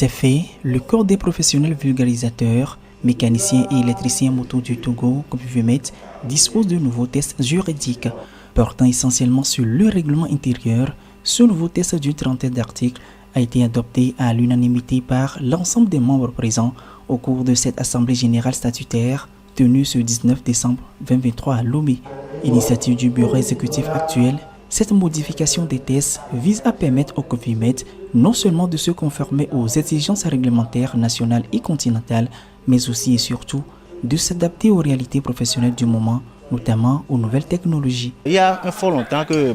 C'est fait, le corps des professionnels vulgarisateurs, mécaniciens et électriciens moto du Togo, COVUMET, dispose de nouveaux tests juridiques. Portant essentiellement sur le règlement intérieur, ce nouveau test d'une trentaine d'articles a été adopté à l'unanimité par l'ensemble des membres présents au cours de cette Assemblée générale statutaire tenue ce 19 décembre 2023 à Lomé. Initiative du bureau exécutif actuel, cette modification des tests vise à permettre au COVUMET non seulement de se conformer aux exigences réglementaires nationales et continentales, mais aussi et surtout de s'adapter aux réalités professionnelles du moment, notamment aux nouvelles technologies. Il y a un fort longtemps que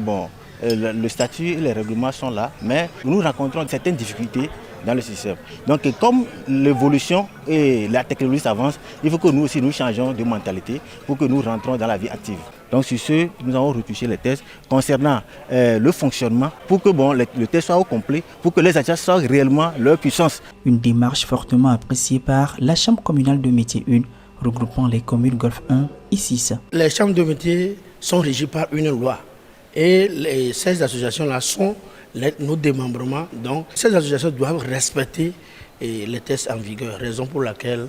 le statut et les règlements sont là, mais nous rencontrons certaines difficultés dans le système. Donc comme l'évolution et la technologie s'avancent, il faut que nous aussi nous changeons de mentalité pour que nous rentrons dans la vie active. Donc sur ce, nous avons retouché les tests concernant le fonctionnement pour que le test soit au complet, pour que les agents soient réellement leur puissance. Une démarche fortement appréciée par la Chambre communale de métier 1, regroupant les communes Golfe 1 et 6. Les chambres de métier sont régies par une loi et ces associations-là sont nos démembrements. Donc ces associations doivent respecter les tests en vigueur, raison pour laquelle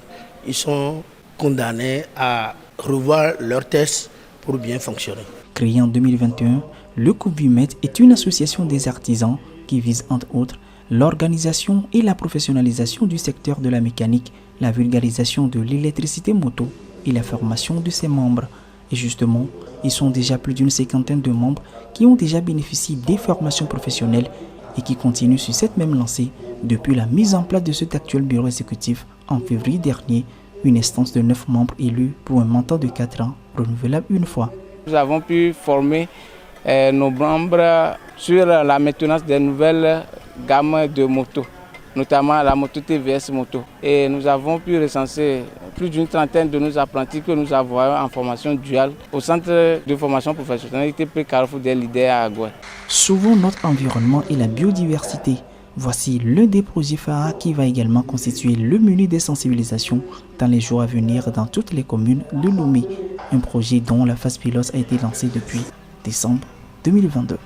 ils sont condamnés à revoir leurs tests pour bien fonctionner. Créé en 2021, le COVUMET est une association des artisans qui vise entre autres l'organisation et la professionnalisation du secteur de la mécanique, la vulgarisation de l'électricité moto et la formation de ses membres. Et justement, ils sont déjà plus d'une cinquantaine de membres qui ont déjà bénéficié des formations professionnelles et qui continuent sur cette même lancée depuis la mise en place de cet actuel bureau exécutif en février dernier, une instance de 9 membres élus pour un mandat de 4 ans, renouvelable une fois. Nous avons pu former nos membres sur la maintenance des nouvelles gammes de motos, notamment la moto TVS moto. Et nous avons pu recenser plus d'une trentaine de nos apprentis que nous avons en formation duale au centre de formation professionnelle ITP Carrefour des leaders à Agoué. Sauvons notre environnement et la biodiversité. Voici l'un des projets phares qui va également constituer le menu des sensibilisations dans les jours à venir dans toutes les communes de Lomé. Un projet dont la phase pilote a été lancée depuis décembre 2022.